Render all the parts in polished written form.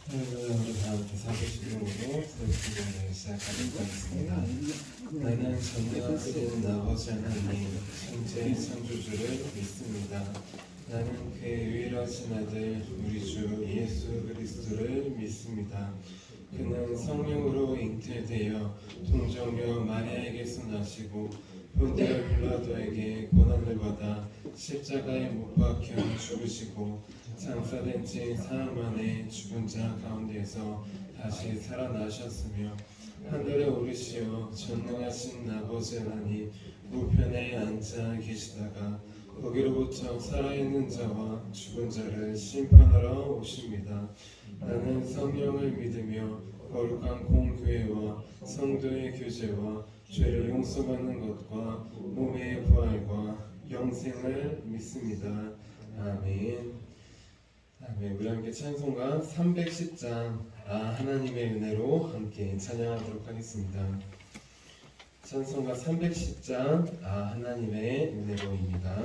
그러면 우리 다 함께 사도신경으로 기도를 시작하도록 하겠습니다. 나는 전능하신 아버지 하나님, 천재 창조주를 믿습니다. 나는 그의 유일하신 아들 우리 주 예수 그리스도를 믿습니다. 그는 성령으로 잉태되어 동정녀 마리아에게서 나시고 본디오 빌라도에게 고난을 받아 십자가에 못 박혀 죽으시고 장사된 지 사흘 만에 죽은 자 가운데서 다시 살아나셨으며 하늘에 오르시어 전능하신 아버지 하나님 우편에 앉아 계시다가 거기로부터 살아있는 자와 죽은 자를 심판하러 오십니다. 나는 성령을 믿으며 거룩한 공교회와 성도의 교제와 죄를 용서받는 것과 몸의 부활과 영생을 믿습니다. 아멘. 아멘. 우리 함께 찬송가 310장 하나님의 은혜로 함께 찬양하도록 하겠습니다. 찬송가 310장 하나님의 은혜로입니다.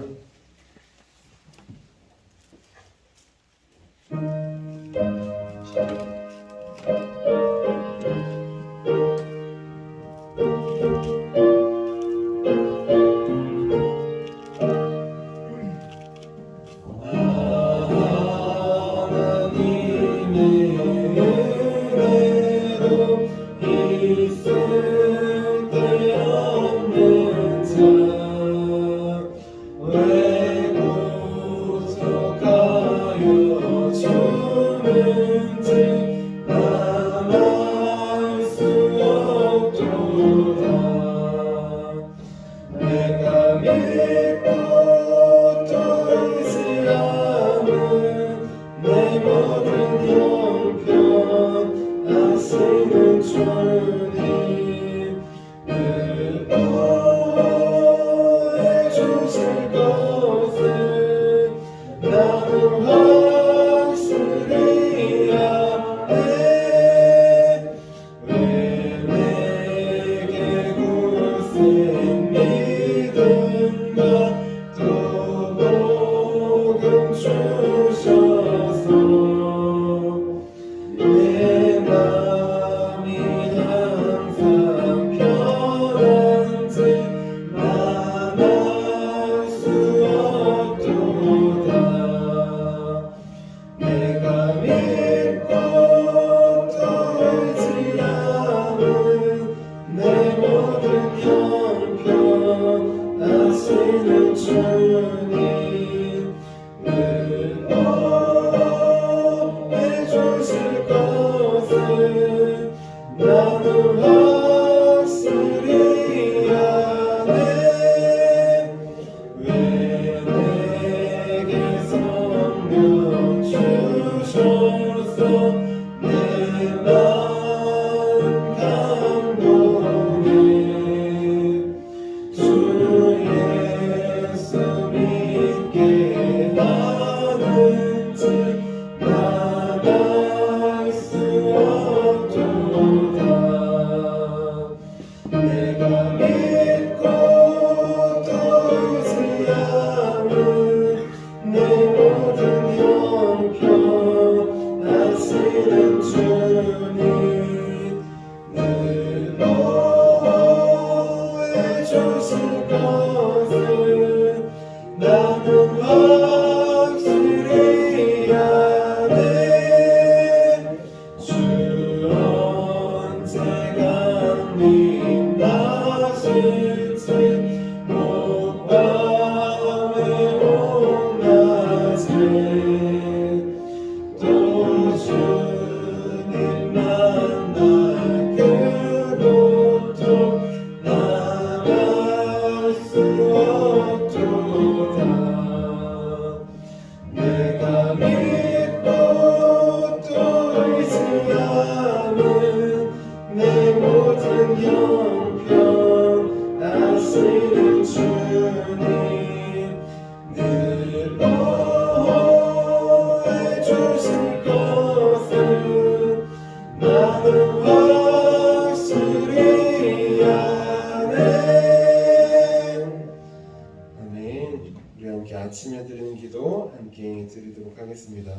아침에 드리는 기도 함께 드리도록 하겠습니다.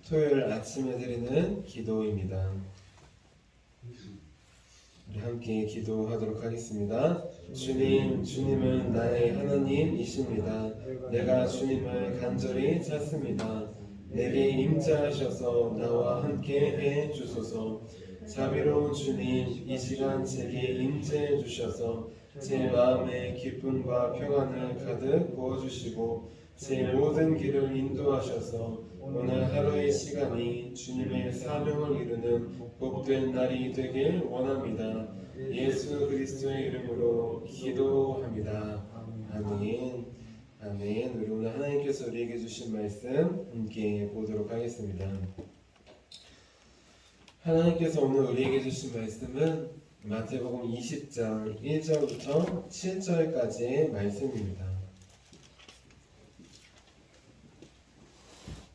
토요일 아침에 드리는 기도입니다. 우리 함께 기도하도록 하겠습니다. 주님, 주님은 나의 하나님이십니다. 내가 주님을 간절히 찾습니다. 내게 임재하셔서 나와 함께 해 주소서. 자비로운 주님, 이 시간 제게 임재해 주셔서 제 마음에 기쁨과 평안을 가득 부어주시고 제 모든 길을 인도하셔서 오늘 하루의 시간이 주님의 사명을 이루는 복된 날이 되길 원합니다. 예수 그리스도의 이름으로 기도합니다. 아멘. 아멘. 우리 오늘 하나님께서 우리에게 주신 말씀 함께 보도록 하겠습니다. 하나님께서 오늘 우리에게 주신 말씀은 마태복음 20장 1절부터 7절까지의 말씀입니다.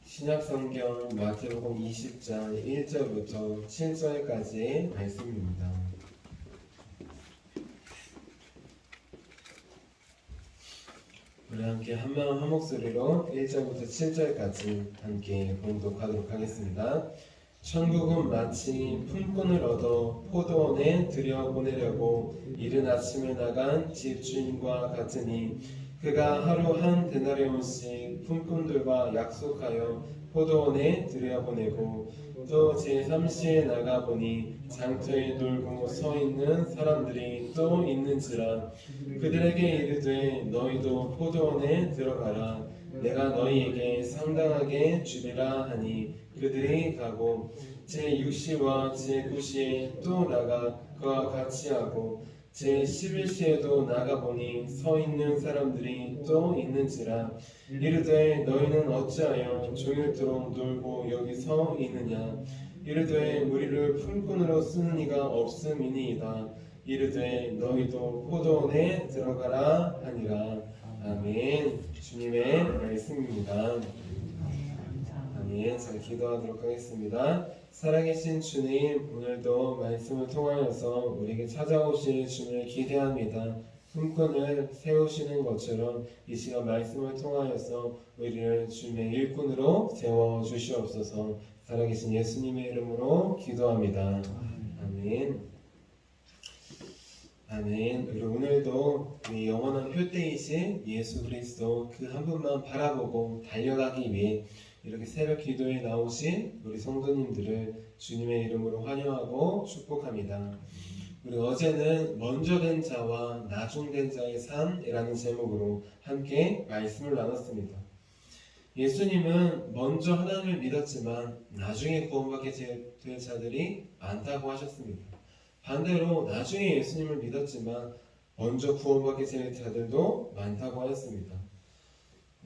신약성경 마태복음 20장 1절부터 7절까지의 말씀입니다. 우리 함께 한마음 한목소리로 1절부터 7절까지 함께 봉독하도록 하겠습니다. 천국은 마치 품꾼을 얻어 포도원에 들여보내려고 이른 아침에 나간 집주인과 같으니 그가 하루 한 데나리온씩 품꾼들과 약속하여 포도원에 들여보내고 또 제3시에 나가보니 장터에 놀고 서 있는 사람들이 또 있는지라 그들에게 이르되 너희도 포도원에 들어가라. 내가 너희에게 상당하게 주리라 하니 그들이 가고 제6시와 제9시에 또 나가 그와 같이 하고 제11시에도 나가보니 서 있는 사람들이 또 있는지라 이르되 너희는 어찌하여 종일토록 놀고 여기 서 있느냐. 이르되 우리를 품꾼으로 쓰는 이가 없음이니이다. 이르되 너희도 포도원에 들어가라 하니라. 아멘. 주님의 말씀입니다. 아멘. 잘 기도하도록 하겠습니다. 살아계신 주님, 오늘도 말씀을 통하여서 우리에게 찾아오실 주님을 기대합니다. 품꾼을 세우시는 것처럼 이 시간 말씀을 통하여서 우리를 주님의 일꾼으로 세워주시옵소서. 살아계신 예수님의 이름으로 기도합니다. 아멘. 아멘. 그리고 오늘도 우리 영원한 표대이신 예수 그리스도 그 한 분만 바라보고 달려가기 위해 이렇게 새벽 기도에 나오신 우리 성도님들을 주님의 이름으로 환영하고 축복합니다. 우리 어제는 먼저 된 자와 나중 된 자의 삶이라는 제목으로 함께 말씀을 나눴습니다. 예수님은 먼저 하나님을 믿었지만 나중에 구원받게 될 자들이 많다고 하셨습니다. 반대로 나중에 예수님을 믿었지만 먼저 구원받게 될 자들도 많다고 하였습니다.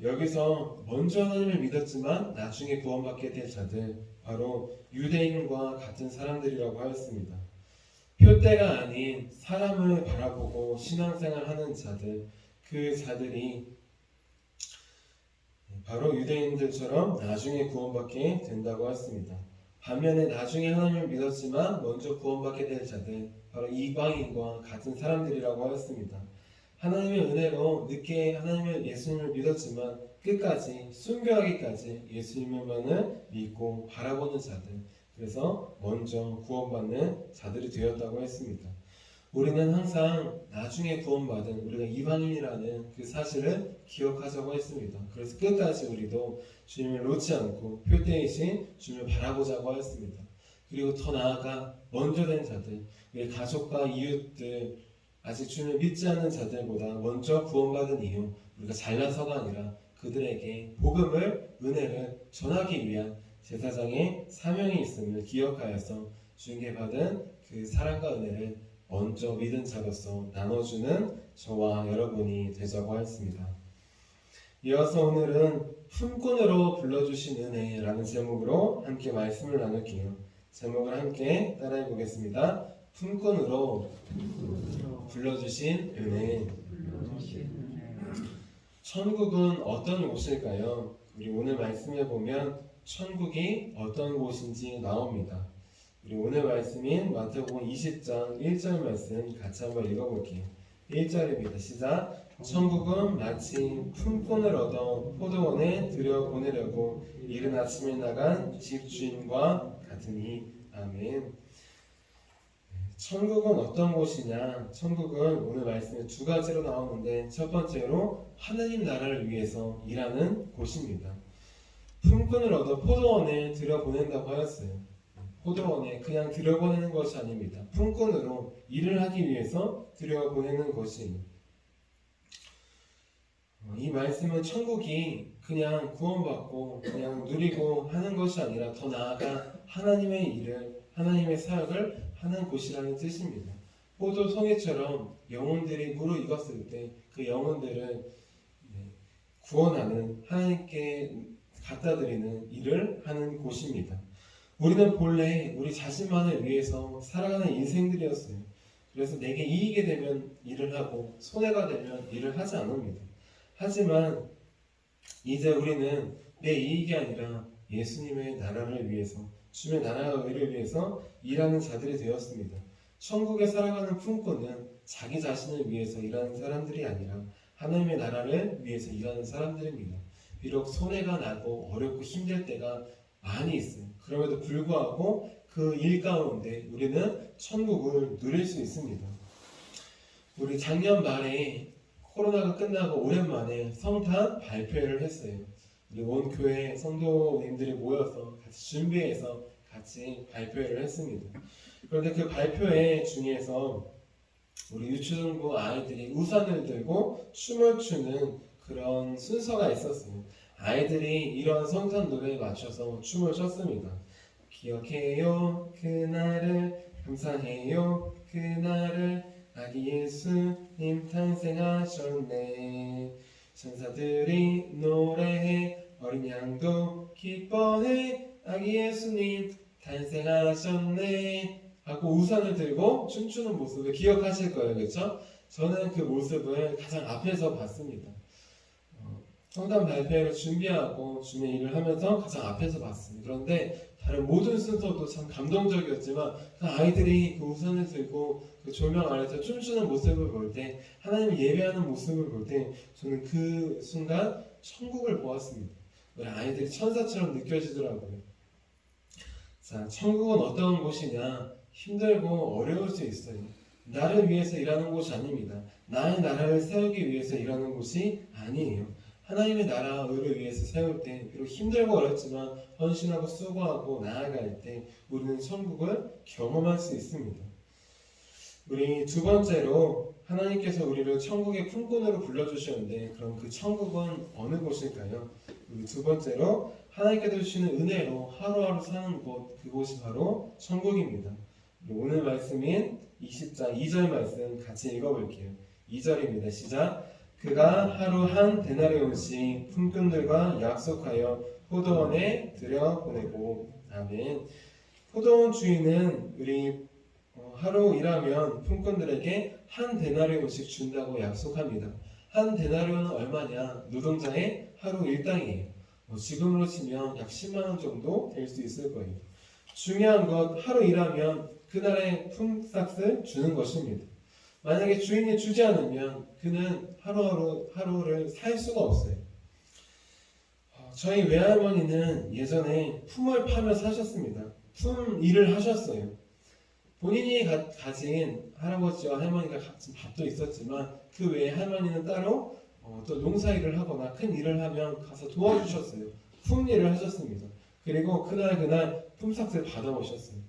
여기서 먼저 하나님을 믿었지만 나중에 구원받게 될 자들, 바로 유대인과 같은 사람들이라고 하였습니다. 표대가 아닌 사람을 바라보고 신앙생활하는 자들, 그 자들이 바로 유대인들처럼 나중에 구원받게 된다고 하였습니다. 반면에 나중에 하나님을 믿었지만 먼저 구원받게 될 자들, 바로 이방인과 같은 사람들이라고 하였습니다. 하나님의 은혜로 늦게 하나님을 예수님을 믿었지만 끝까지 순교하기까지 예수님만을 믿고 바라보는 자들, 그래서 먼저 구원받는 자들이 되었다고 했습니다. 우리는 항상 나중에 구원받은 우리가 이방인이라는 그 사실을 기억하자고 했습니다. 그래서 끝까지 우리도 주님을 놓지 않고 표대이신 주님을 바라보자고 하였습니다. 그리고 더 나아가 먼저 된 자들, 우리 가족과 이웃들, 아직 주님을 믿지 않는 자들보다 먼저 구원받은 이유, 우리가 잘나서가 아니라 그들에게 복음을, 은혜를 전하기 위한 제사장의 사명이 있음을 기억하여서 주님께 받은 그 사랑과 은혜를 먼저 믿은 자로서 나눠주는 저와 여러분이 되자고 하였습니다. 이어서 오늘은 품꾼으로 불러주신 은혜라는 제목으로 함께 말씀을 나눌게요. 제목을 함께 따라해 보겠습니다. 품꾼으로 불러주신 은혜. 천국은 어떤 곳일까요? 우리 오늘 말씀에 보면 천국이 어떤 곳인지 나옵니다. 우리 오늘 말씀인 마태복음 20장 1절 말씀 같이 한번 읽어볼게요. 1절입니다. 시작. 천국은 마치 품꾼을 얻어 포도원에 들여보내려고 이른 아침에 나간 집주인과 같으니. 아멘. 천국은 어떤 곳이냐? 천국은 오늘 말씀에 두 가지로 나오는데, 첫 번째로 하나님 나라를 위해서 일하는 곳입니다. 품꾼을 얻어 포도원에 들여보낸다고 하였어요. 포도원에 그냥 들여보내는 것이 아닙니다. 품꾼으로 일을 하기 위해서 들여보내는 것이에요. 이 말씀은 천국이 그냥 구원받고 그냥 누리고 하는 것이 아니라 더 나아가 하나님의 일을, 하나님의 사역을 하는 곳이라는 뜻입니다. 포도 송이처럼 영혼들이 무르익었을 때 그 영혼들을 구원하는, 하나님께 갖다 드리는 일을 하는 곳입니다. 우리는 본래 우리 자신만을 위해서 살아가는 인생들이었어요. 그래서 내게 이익이 되면 일을 하고 손해가 되면 일을 하지 않습니다. 하지만 이제 우리는 내 이익이 아니라 예수님의 나라를 위해서, 주의 나라와 의를 위해서 일하는 자들이 되었습니다. 천국에 살아가는 품꾼은 자기 자신을 위해서 일하는 사람들이 아니라 하나님의 나라를 위해서 일하는 사람들입니다. 비록 손해가 나고 어렵고 힘들 때가 많이 있어요. 그럼에도 불구하고 그 일 가운데 우리는 천국을 누릴 수 있습니다. 우리 작년 말에 코로나가 끝나고 오랜만에 성탄 발표회를 했어요. 우리 온 교회 성도님들이 모여서 같이 준비해서 같이 발표회를 했습니다. 그런데 그 발표회 중에서 우리 유치원부 아이들이 우산을 들고 춤을 추는 그런 순서가 있었어요. 아이들이 이런 성탄 노래에 맞춰서 춤을 췄습니다. 기억해요 그날을, 감사해요 그날을, 아기 예수님 탄생하셨네. 천사들이 노래해, 어린 양도 기뻐해, 아기 예수님 탄생하셨네 하고 우산을 들고 춤추는 모습을 기억하실 거예요. 그렇죠? 저는 그 모습을 가장 앞에서 봤습니다. 성탄 발표회를 준비하고 주의 일을 하면서 가장 앞에서 봤습니다. 그런데 다른 모든 순서도 참 감동적이었지만 그 아이들이 그 우산을 들고 그 조명 아래서 춤추는 모습을 볼 때, 하나님 예배하는 모습을 볼 때 저는 그 순간 천국을 보았습니다. 우리 아이들이 천사처럼 느껴지더라고요. 자, 천국은 어떤 곳이냐? 힘들고 어려울 수 있어요. 나를 위해서 일하는 곳이 아닙니다. 나의 나라를 세우기 위해서 일하는 곳이 아니에요. 하나님의 나라 의를 위해서 세울 때 비록 힘들고 어렵지만 헌신하고 수고하고 나아갈 때 우리는 천국을 경험할 수 있습니다. 우리 두 번째로 하나님께서 우리를 천국의 품꾼으로 불러주셨는데, 그럼 그 천국은 어느 곳일까요? 우리 두 번째로 하나님께서 주시는 은혜로 하루하루 사는 곳, 그곳이 바로 천국입니다. 오늘 말씀인 20장 2절 말씀 같이 읽어볼게요. 2절입니다. 시작. 그가 하루 한 데나리온씩 품꾼들과 약속하여 포도원에 들여보내고. 아멘. 포도원 주인은 우리 하루 일하면 품꾼들에게 한 데나리온씩 준다고 약속합니다. 한 데나리온은 얼마냐? 노동자의 하루 일당이에요. 지금으로 치면 약 10만 원 정도 될 수 있을 거예요. 중요한 것, 하루 일하면 그날의 품삯을 주는 것입니다. 만약에 주인이 주지 않으면 그는 하루를 살 수가 없어요. 저희 외할머니는 예전에 품을 파며 사셨습니다. 품 일을 하셨어요. 본인이 가진 할아버지와 할머니가 같은 밭도 있었지만 그 외에 할머니는 따로 또 농사일을 하거나 큰 일을 하면 가서 도와주셨어요. 품 일을 하셨습니다. 그리고 그날 품삯을 받아오셨어요.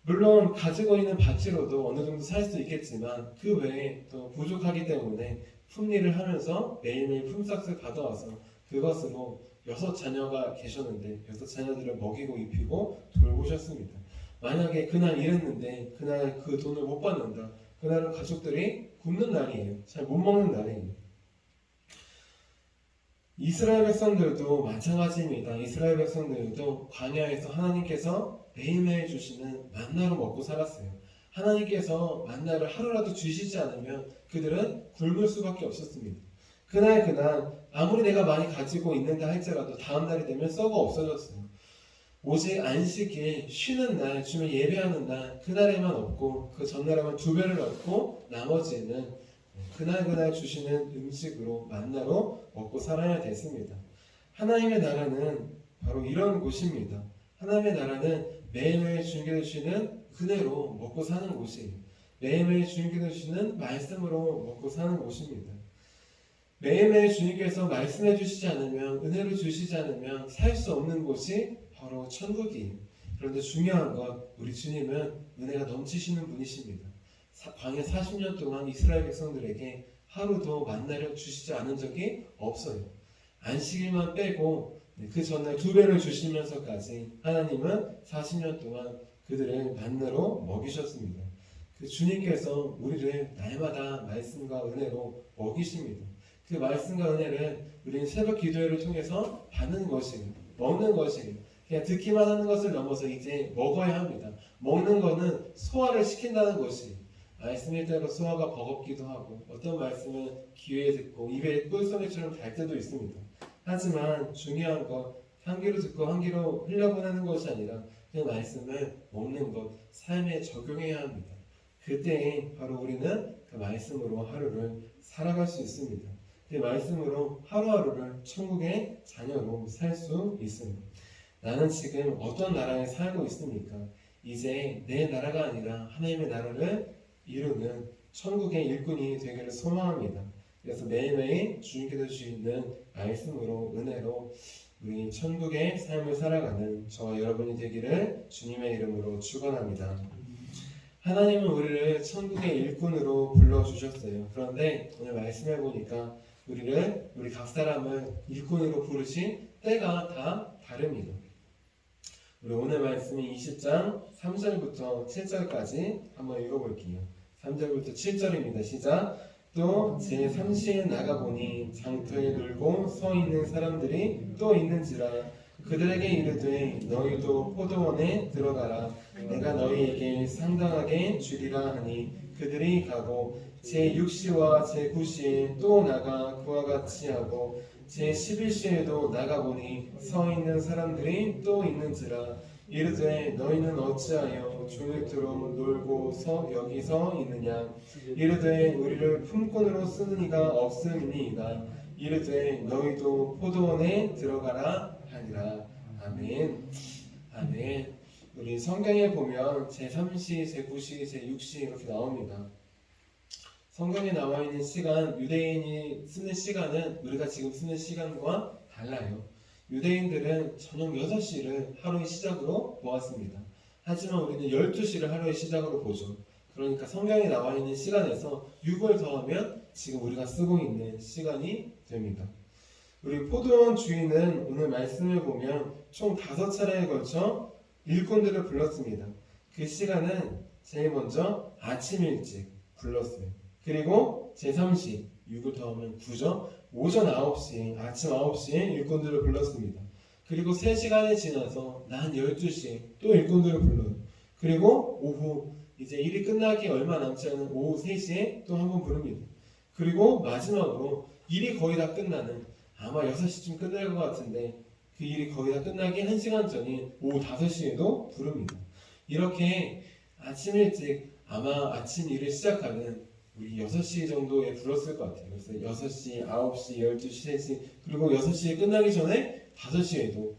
물론 가지고 있는 밭으로도 어느 정도 살 수 있겠지만 그 외에 또 부족하기 때문에 품일을 하면서 매일매일 품삯을 받아와서 그것으로 6 자녀가 계셨는데 6 자녀들을 먹이고 입히고 돌보셨습니다. 만약에 그날 일했는데 그날 그 돈을 못 받는다. 그날은 가족들이 굶는 날이에요. 잘 못 먹는 날이에요. 이스라엘 백성들도 마찬가지입니다. 이스라엘 백성들도 광야에서 하나님께서 매일매일 주시는 만나로 먹고 살았어요. 하나님께서 만나를 하루라도 주시지 않으면 그들은 굶을 수밖에 없었습니다. 그날 아무리 내가 많이 가지고 있는다 할지라도 다음 날이 되면 썩어 없어졌어요. 오직 안식일, 쉬는 날, 주면 예배하는 날, 그날에만 얻고 그 전날에만 2배를 얻고 나머지는 그날그날 주시는 음식으로 만나로 먹고 살아야 됐습니다. 하나님의 나라는 바로 이런 곳입니다. 하나님의 나라는 매일매일 주님께서 주시는 은혜로 먹고 사는 곳이에요. 매일매일 주님께서 주시는 말씀으로 먹고 사는 곳입니다. 매일매일 주님께서 말씀해 주시지 않으면, 은혜로 주시지 않으면 살 수 없는 곳이 바로 천국이에요. 그런데 중요한 건 우리 주님은 은혜가 넘치시는 분이십니다. 광야 40년 동안 이스라엘 백성들에게 하루도 만나를 주시지 않은 적이 없어요. 안식일만 빼고 그 전날 2배를 주시면서까지 하나님은 40년 동안 그들을 만나로 먹이셨습니다. 그 주님께서 우리를 날마다 말씀과 은혜로 먹이십니다. 그 말씀과 은혜를 우리는 새벽 기도회를 통해서 받는 것이에요. 먹는 것이에요. 그냥 듣기만 하는 것을 넘어서 이제 먹어야 합니다. 먹는 거는 소화를 시킨다는 것이에요. 말씀일 때로 소화가 버겁기도 하고, 어떤 말씀은 귀에 듣고 입에 꿀송이처럼 달 때도 있습니다. 하지만 중요한 건 한 귀로 듣고 한 귀로 흘려보내는 것이 아니라 그 말씀을 먹는 것, 삶에 적용해야 합니다. 그때 바로 우리는 그 말씀으로 하루를 살아갈 수 있습니다. 그 말씀으로 하루하루를 천국의 자녀로 살 수 있습니다. 나는 지금 어떤 나라에 살고 있습니까? 이제 내 나라가 아니라 하나님의 나라를 이루는 천국의 일꾼이 되기를 소망합니다. 그래서 매일매일 주님께서 주시는 말씀으로, 은혜로 우리 천국의 삶을 살아가는 저와 여러분이 되기를 주님의 이름으로 축원합니다. 하나님은 우리를 천국의 일꾼으로 불러주셨어요. 그런데 오늘 말씀해 보니까 우리 각 사람을 일꾼으로 부르신 때가 다 다릅니다. 우리 오늘 말씀이 20장 3절부터 7절까지 한번 읽어볼게요. 3절부터 7절입니다. 시작. 또 제3시에 나가보니 장터에 놀고 서 있는 사람들이 또 있는지라. 그들에게 이르되 너희도 포도원에 들어가라. 내가 너희에게 상당하게 주리라 하니 그들이 가고 제6시와 제9시에 또 나가 그와 같이 하고 제11시에도 나가보니 서 있는 사람들이 또 있는지라. 이르되 너희는 어찌하여 종일토록 놀고 여기 서 있느냐. 이르되 우리를 품꾼으로 쓰는 이가 없음이니이다. 이르되 너희도 포도원에 들어가라 하니라. 아멘. 아멘. 우리 성경에 보면 제3시, 제9시, 제6시 이렇게 나옵니다. 성경에 나와 있는 시간, 유대인이 쓰는 시간은 우리가 지금 쓰는 시간과 달라요. 유대인들은 저녁 6시를 하루의 시작으로 보았습니다. 하지만 우리는 12시를 하루의 시작으로 보죠. 그러니까 성경에 나와 있는 시간에서 6을 더하면 지금 우리가 쓰고 있는 시간이 됩니다. 우리 포도원 주인은 오늘 말씀을 보면 총 5차례에 걸쳐 일꾼들을 불렀습니다. 그 시간은 제일 먼저 아침 일찍 불렀어요. 그리고 제3시, 6을 더하면 9죠. 오전 9시, 아침 9시에 일꾼들을 불렀습니다. 그리고 3시간이 지나서 난 12시에 또 일꾼들을 불러요. 그리고 오후, 이제 일이 끝나기 얼마 남지 않은 오후 3시에 또 한 번 부릅니다. 그리고 마지막으로 일이 거의 다 끝나는, 아마 6시쯤 끝날 것 같은데 그 일이 거의 다 끝나기 1시간 전인 오후 5시에도 부릅니다. 이렇게 아침 일찍 아마 아침 일을 시작하는 우리 6시 정도에 불렀을 것 같아요. 그래서 6시, 9시, 12시, 3시, 그리고 6시에 끝나기 전에 5시에도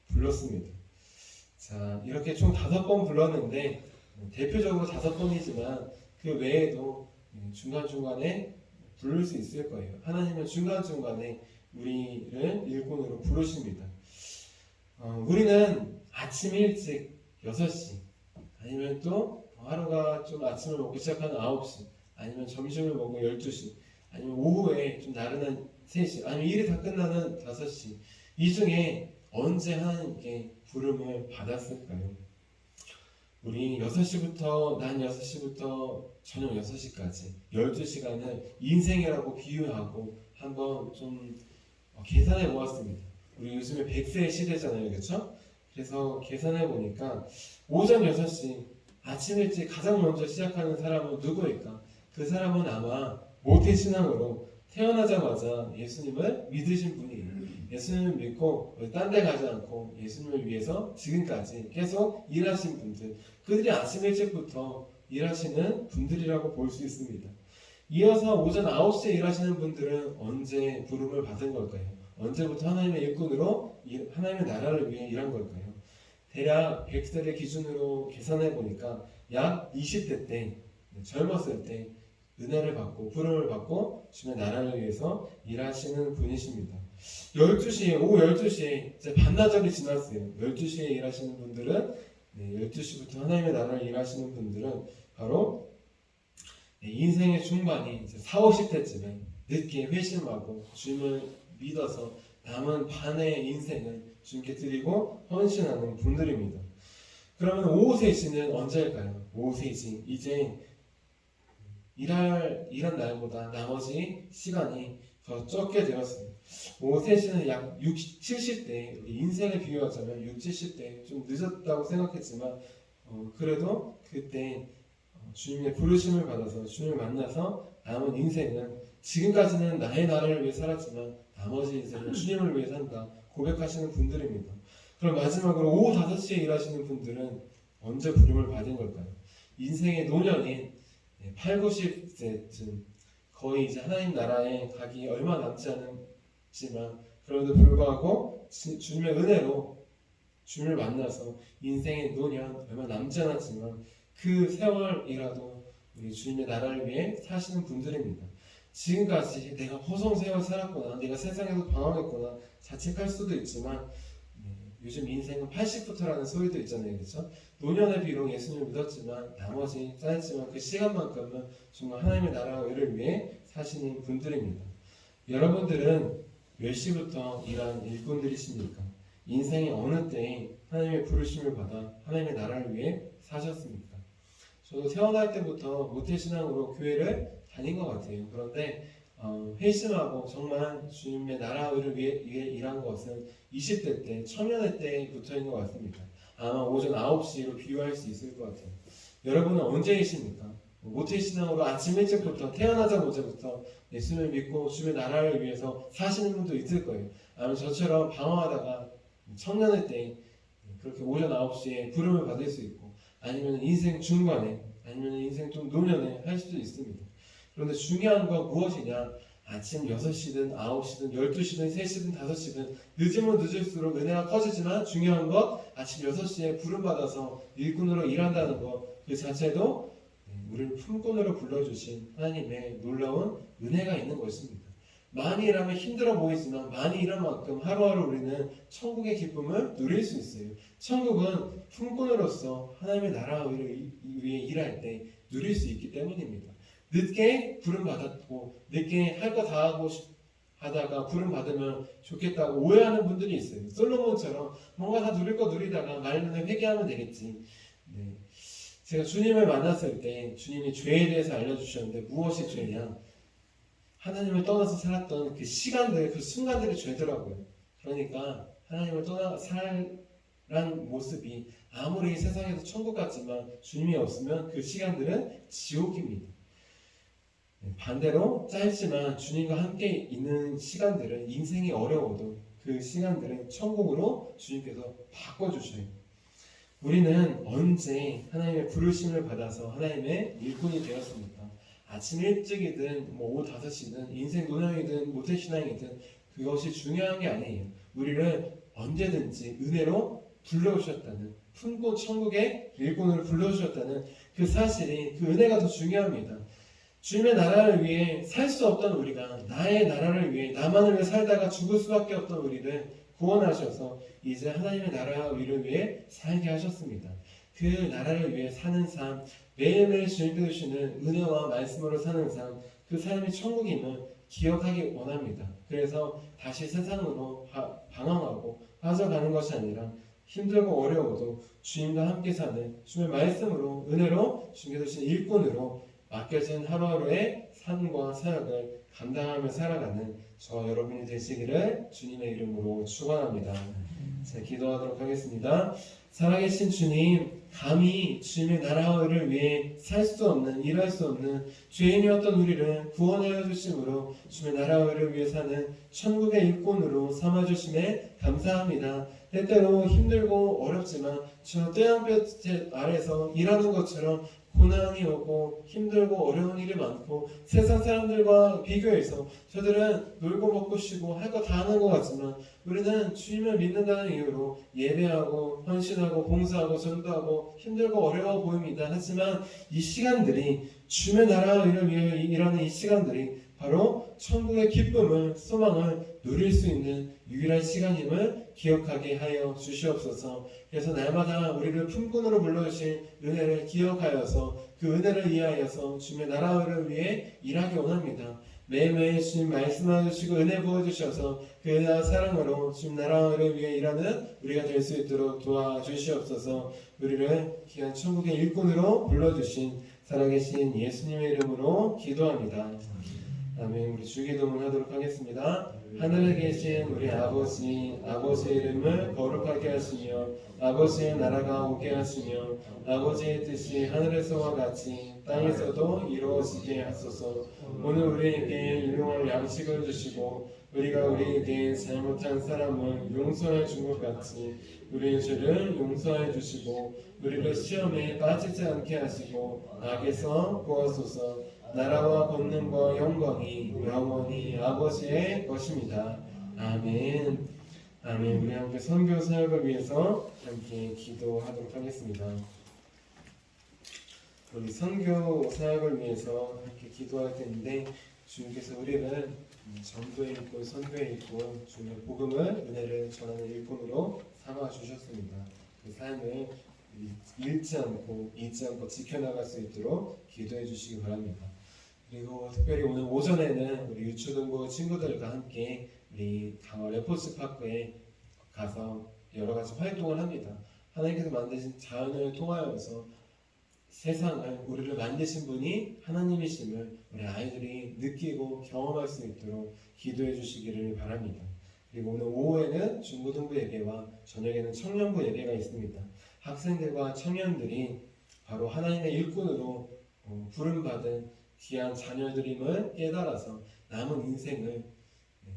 불렀습니다. 자, 이렇게 총 5번 불렀는데 대표적으로 5번이지만 그 외에도 중간중간에 부를 수 있을 거예요. 하나님은 중간중간에 우리를 일꾼으로 부르십니다. 우리는 아침 일찍 6시, 아니면 또 하루가 좀 아침을 먹고 시작하는 9시, 아니면 점심을 먹고 12시, 아니면 오후에 좀 나른한 3시, 아니면 일이 다 끝나는 5시, 이 중에 언제 하나님께 부름을 받았을까요? 우리 6시부터 난 6시부터 저녁 6시까지 12시간을 인생이라고 비유하고 한번 좀 계산해 보았습니다. 우리 요즘에 100세 시대잖아요, 그렇죠? 그래서 계산해 보니까 오전 6시 아침 일찍 가장 먼저 시작하는 사람은 누구일까? 그 사람은 아마 모태신앙으로 태어나자마자 예수님을 믿으신 분이에요. 예수님을 믿고 딴 데 가지 않고 예수님을 위해서 지금까지 계속 일하신 분들, 그들이 아침 일찍부터 일하시는 분들이라고 볼 수 있습니다. 이어서 오전 9시에 일하시는 분들은 언제 부름을 받은 걸까요? 언제부터 하나님의 일꾼으로 하나님의 나라를 위해 일한 걸까요? 대략 100세를 기준으로 계산해 보니까 약 20대 때, 젊었을 때 은혜를 받고 부름을 받고 주의 나라를 위해서 일하시는 분이십니다. 12시에, 오후 12시에 이제 반나절이 지났어요. 12시에 일하시는 분들은 12시부터 하나님의 나라를 일하시는 분들은 바로 인생의 중반이 이제 4, 50대쯤에 늦게 회심하고 주님을 믿어서 남은 반의 인생을 주님께 드리고 헌신하는 분들입니다. 그러면 오후 3시는 언제일까요? 오후 3시 이제 일한 날보다 나머지 시간이 더 적게 되었습니다. 오후 3시는 약 60, 70대 인생을 비교하자면 60, 70대 좀 늦었다고 생각했지만 그래도 그때 주님의 부르심을 받아서 주님을 만나서 남은 인생은 지금까지는 나의 나라를 위해 살았지만 나머지 인생은 주님을 위해 산다 고백하시는 분들입니다. 그럼 마지막으로 오후 5시에 일하시는 분들은 언제 부름을 받은 걸까요? 인생의 노년인 8, 90세쯤 거의 이제 하나님 나라에 가기 얼마 남지 않았지만 그럼에도 불구하고 주님의 은혜로 주님을 만나서 인생의 노년 얼마 남지 않았지만 그 세월이라도 우리 주님의 나라를 위해 사시는 분들입니다. 지금까지 내가 허송세월 살았구나, 내가 세상에서 방황했구나 자책할 수도 있지만 요즘 인생은 80부터라는 소리도 있잖아요. 그렇죠? 노년에 비록 예수님을 믿었지만 나머지 짧지만 그 시간만큼은 정말 하나님의 나라와 의를 위해 사시는 분들입니다. 여러분들은 몇 시부터 일한 일꾼들이십니까? 인생의 어느 때에 하나님의 부르심을 받아 하나님의 나라를 위해 사셨습니까? 저도 태어날 때부터 모태신앙으로 교회를 다닌 것 같아요. 그런데 회심하고 정말 주님의 나라를 위해 일한 것은 20대 때, 청년의 때부터인 것 같습니다. 아마 오전 9시로 비유할 수 있을 것 같아요. 여러분은 언제이십니까? 모태신앙으로 아침 일찍부터 태어나자마자부터 예수님을 믿고 주님의 나라를 위해서 사시는 분도 있을 거예요. 아니면 저처럼 방황하다가 청년의 때 그렇게 오전 9시에 부름을 받을 수 있고 아니면 인생 중반에 아니면 인생 좀 노년에 할 수도 있습니다. 그런데 중요한 건 무엇이냐? 아침 6시든 9시든 12시든 3시든 5시든 늦으면 늦을수록 은혜가 커지지만 중요한 건 아침 6시에 부름받아서 일꾼으로 일한다는 것 그 자체도 우리를 품꾼으로 불러주신 하나님의 놀라운 은혜가 있는 것입니다. 많이 일하면 힘들어 보이지만 많이 일한 만큼 하루하루 우리는 천국의 기쁨을 누릴 수 있어요. 천국은 품꾼으로서 하나님의 나라를 위해 일할 때 누릴 수 있기 때문입니다. 늦게 부름 받았고 늦게 할 거 다 하고 하다가 부름 받으면 좋겠다고 오해하는 분들이 있어요. 솔로몬처럼 뭔가 다 누릴 거 누리다가 말년에 회개하면 되겠지. 제가 주님을 만났을 때 주님이 죄에 대해서 알려주셨는데 무엇이 죄냐? 하나님을 떠나서 살았던 그 시간들, 그 순간들이 죄더라고요. 그러니까 하나님을 떠나 살란 모습이 아무리 세상에서 천국 같지만 주님이 없으면 그 시간들은 지옥입니다. 반대로 짧지만 주님과 함께 있는 시간들은 인생이 어려워도 그 시간들은 천국으로 주님께서 바꿔주셔요. 우리는 언제 하나님의 부르심을 받아서 하나님의 일꾼이 되었습니까? 아침 일찍이든 오후 5시든 인생 노년이든 모태신앙이든 그것이 중요한 게 아니에요. 우리를 언제든지 은혜로 불러오셨다는 품고 천국의 일꾼으로 불러오셨다는 그 사실이 그 은혜가 더 중요합니다. 주님의 나라를 위해 살 수 없던 우리가 나의 나라를 위해 나만을 위해 살다가 죽을 수밖에 없던 우리를 구원하셔서 이제 하나님의 나라와 의를 위해 살게 하셨습니다. 그 나라를 위해 사는 삶, 매일매일 주님께서 주시는 은혜와 말씀으로 사는 삶, 그 삶이 천국임을 기억하기 원합니다. 그래서 다시 세상으로 방황하고 빠져가는 것이 아니라 힘들고 어려워도 주님과 함께 사는 주님의 말씀으로 은혜로 주님께서 주신 일꾼으로 맡겨진 하루하루의 삶과 사역을 감당하며 살아가는 저와 여러분이 되시기를 주님의 이름으로 축원합니다. 자, 기도하도록 하겠습니다. 살아계신 주님, 감히 주님의 나라를 위해 살 수 없는, 일할 수 없는 죄인이었던 우리를 구원하여 주심으로 주님의 나라를 위해 사는 천국의 일꾼으로 삼아주심에 감사합니다. 때때로 힘들고 어렵지만 저 태양볕 아래서 일하는 것처럼 고난이 오고 힘들고 어려운 일이 많고 세상 사람들과 비교해서 저들은 놀고 먹고 쉬고 할 거 다 하는 것 같지만 우리는 주님을 믿는다는 이유로 예배하고 헌신하고 봉사하고 전도하고 힘들고 어려워 보입니다. 하지만 이 시간들이 주의 나라를 위해 일하는 이 시간들이 바로 천국의 기쁨을 소망을 누릴 수 있는 유일한 시간임을 기억하게 하여 주시옵소서. 그래서 날마다 우리를 품꾼으로 불러주신 은혜를 기억하여서 그 은혜를 이해하여서 주의 나라를 위해 일하기 원합니다. 매일매일 주님 말씀하시고 은혜 부어주셔서 그 은혜와 사랑으로 주님 나라를 위해 일하는 우리가 될 수 있도록 도와주시옵소서. 우리를 귀한 천국의 일꾼으로 불러주신 살아계신 예수님의 이름으로 기도합니다. 아멘. 우리 주기도문 하도록 하겠습니다. 하늘에 계신 우리 아버지의 이름을 거룩하게 하시며 아버지의 나라가 오게 하시며 아버지의 뜻이 하늘에서와 같이 땅에서도 이루어지게 하소서. 오늘 우리에게 일용할 양식을 주시고 우리가 우리에게 잘못한 사람을 용서해 준 것 같이 우리의 죄를 용서해 주시고 우리를 시험에 빠지지 않게 하시고 악에서 구하소서. 나라와 권능과 영광이 영원히 아버지의 것입니다. 아멘. 아멘. 우리 함께 선교 사역을 위해서 함께 기도하도록 하겠습니다. 우리 선교 사역을 위해서 함께 기도할 텐데 주님께서 우리를 전도의 일꾼, 선교의 일꾼, 주님의 복음을 은혜를 전하는 일꾼으로 삼아 주셨습니다. 그 삶을 잃지 않고 잊지 않고 지켜나갈 수 있도록 기도해 주시기 바랍니다. 그리고 특별히 오늘 오전에는 우리 유초등부 친구들과 함께 우리 강화 레포츠파크에 가서 여러 가지 활동을 합니다. 하나님께서 만드신 자연을 통하여서 세상을 우리를 만드신 분이 하나님이심을 우리 아이들이 느끼고 경험할 수 있도록 기도해 주시기를 바랍니다. 그리고 오늘 오후에는 중고등부 예배와 저녁에는 청년부 예배가 있습니다. 학생들과 청년들이 바로 하나님의 일꾼으로 부름받은 귀한 자녀들임을 깨달아서 남은 인생을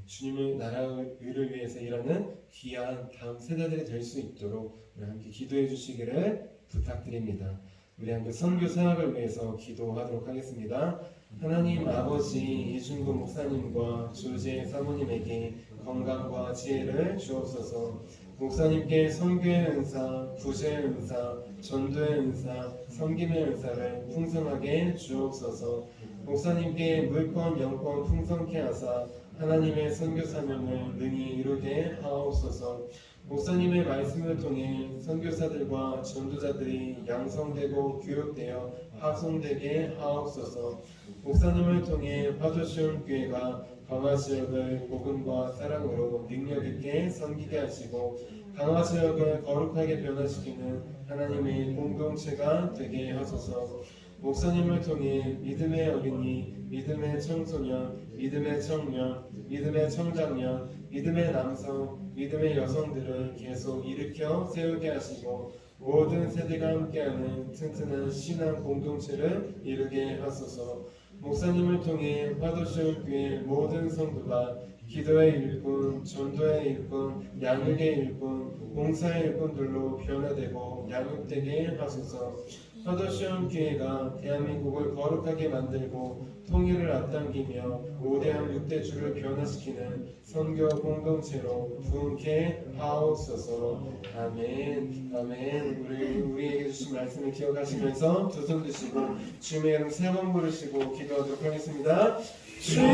주님의 나라를 위해서 일하는 귀한 다음 세대들이 될 수 있도록 우리 함께 기도해 주시기를 부탁드립니다. 우리 함께 선교 사역을 위해서 기도하도록 하겠습니다. 하나님 아버지 이준구 목사님과 조재 사모님에게 건강과 지혜를 주옵소서. 목사님께 선교의 은사, 구제의 은사, 전도의 은사, 섬김의 은사를 풍성하게 주옵소서. 목사님께 물권, 영권 풍성케 하사 하나님의 선교 사명을 능히 이루게 하옵소서. 목사님의 말씀을 통해 선교사들과 전도자들이 양성되고 교육되어 파송되게 하옵소서. 목사님을 통해 화도시온 교회가 강화 지역을 복음과 사랑으로 능력 있게 섬기게 하시고 강화 지역을 거룩하게 변화시키는 하나님의 공동체가 되게 하소서. 목사님을 통해 믿음의 어린이, 믿음의 청소년, 믿음의 청년, 믿음의 청장년, 믿음의 남성, 믿음의 여성들을 계속 일으켜 세우게 하시고 모든 세대가 함께하는 튼튼한 신앙 공동체를 이루게 하소서. 목사님을 통해 화도시온 교회 모든 성도가 기도의 일꾼, 전도의 일꾼, 양육의 일꾼, 봉사의 일꾼들로 변화되고 양육되게 하소서. 화도시온 교회가 대한민국을 거룩하게 만들고 통일을 앞당기며 모대한 6대주를 변화시키는 선교 공동체로 부흥케 하옵소서. 아멘. 아멘. 우리에게 주신 말씀을 기억하시면서 두 손 드시고 주님의 이름 세 번 부르시고 기도하도록 하겠습니다. 주여,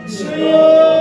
주여.